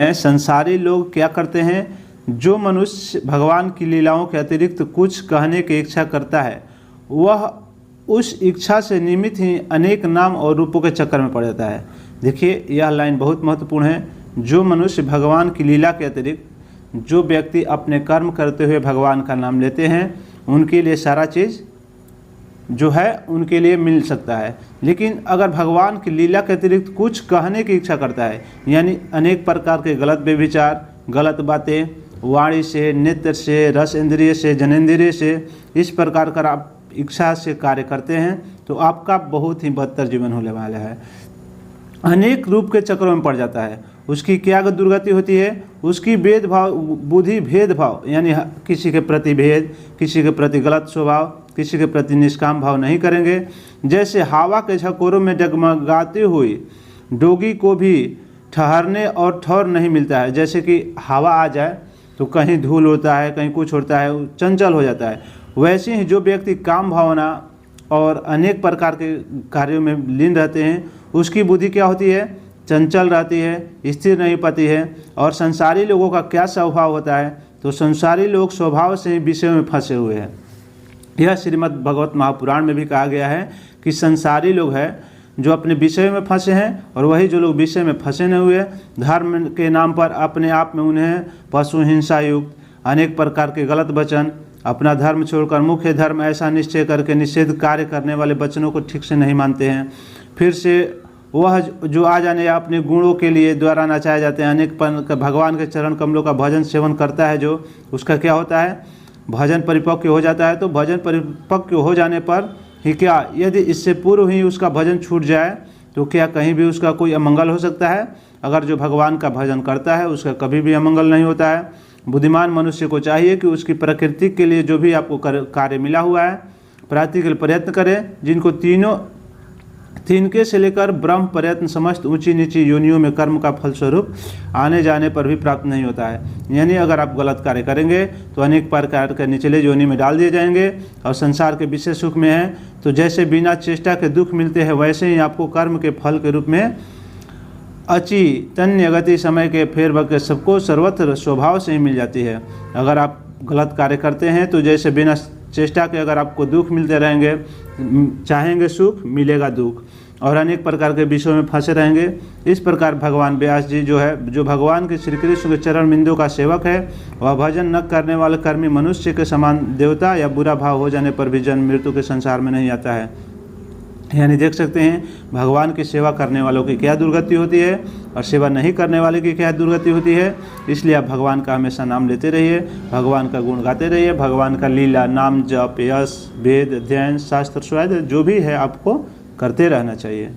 संसारी लोग क्या करते हैं, जो मनुष्य भगवान की लीलाओं के अतिरिक्त कुछ कहने की इच्छा करता है वह उस इच्छा से निमित्त ही अनेक नाम और रूपों के चक्कर में पड़ जाता है। देखिए यह लाइन बहुत महत्वपूर्ण है। जो मनुष्य भगवान की लीला के अतिरिक्त जो व्यक्ति अपने कर्म करते हुए भगवान का नाम लेते हैं उनके लिए सारा चीज़ जो है उनके लिए मिल सकता है। लेकिन अगर भगवान की लीला के अतिरिक्त कुछ कहने की इच्छा करता है, यानी अनेक प्रकार के गलत व्यभिचार, गलत बातें, वाणी से, नेत्र से, रस इंद्रिय से, जनेंद्रिय से, इस प्रकार का आप इच्छा से कार्य करते हैं तो आपका बहुत ही बदतर जीवन होने वाला है। अनेक रूप के चक्रों में पड़ जाता है। उसकी क्या दुर्गति होती है, उसकी भेदभाव बुद्धि भेदभाव, यानी किसी के प्रति भेद, किसी के प्रति गलत स्वभाव, किसी के प्रति निष्काम भाव नहीं करेंगे। जैसे हवा के झकोरों में डगमगाती हुई डोगी को भी ठहरने और ठौर नहीं मिलता है। जैसे कि हवा आ जाए तो कहीं धूल होता है, कहीं कुछ होता है, चंचल हो जाता है। वैसे ही जो व्यक्ति काम भावना और अनेक प्रकार के कार्यों में लीन रहते हैं उसकी बुद्धि क्या होती है, चंचल रहती है, स्थिर नहीं पाती है। और संसारी लोगों का क्या स्वभाव होता है, तो संसारी लोग स्वभाव से ही विषयों में फंसे हुए हैं। यह श्रीमद् भगवत महापुराण में भी कहा गया है कि संसारी लोग हैं जो अपने विषय में फंसे हैं, और वही जो लोग विषय में फंसे नहीं हुए धर्म के नाम पर अपने आप में उन्हें पशु हिंसा युक्त अनेक प्रकार के गलत वचन, अपना धर्म छोड़कर मुख्य धर्म ऐसा निश्चय करके निषेध कार्य करने वाले वचनों को ठीक से नहीं मानते हैं। फिर से वह जो आ जाने अपने गुणों के लिए द्वारा नचाए जाते हैं, अनेक भगवान के चरण कमलों का भजन सेवन करता है जो उसका क्या होता है, भजन परिपक्व हो जाता है। तो भजन परिपक्व हो जाने पर ही क्या, यदि इससे पूर्व ही उसका भजन छूट जाए तो क्या कहीं भी उसका कोई अमंगल हो सकता है? अगर जो भगवान का भजन करता है उसका कभी भी अमंगल नहीं होता है। बुद्धिमान मनुष्य को चाहिए कि उसकी प्रकृति के लिए जो भी आपको कार्य मिला हुआ है प्राप्ति के लिए प्रयत्न करें, जिनको तिनके से लेकर ब्रह्म प्रयत्न समस्त ऊंची नीची योनियों में कर्म का फलस्वरूप आने जाने पर भी प्राप्त नहीं होता है। यानी अगर आप गलत कार्य करेंगे तो अनेक प्रकार के निचले योनि में डाल दिए जाएंगे और संसार के विषय सुख में हैं। तो जैसे बिना चेष्टा के दुख मिलते हैं वैसे ही आपको कर्म के फल के रूप में अची तन्य गति समय के फेरबदल सबको सर्वत्र स्वभाव से ही मिल जाती है। अगर आप गलत कार्य करते हैं तो जैसे बिना चेष्टा के अगर आपको दुख मिलते रहेंगे, चाहेंगे सुख मिलेगा दुख, और अनेक प्रकार के विषयों में फंसे रहेंगे। इस प्रकार भगवान व्यास जी जो भगवान के श्री कृष्ण के चरण बिंदु का सेवक है, वह भजन न करने वाले कर्मी मनुष्य के समान देवता या बुरा भाव हो जाने पर भी जन्म मृत्यु के संसार में नहीं आता है। यानी देख सकते हैं भगवान की सेवा करने वालों की क्या दुर्गति होती है और सेवा नहीं करने वाले की क्या दुर्गति होती है। इसलिए आप भगवान का हमेशा नाम लेते रहिए, भगवान का गुण गाते रहिए, भगवान का लीला, नाम जप, यश, वेद, अध्ययन, शास्त्र स्वाध्याय जो भी है आपको करते रहना चाहिए।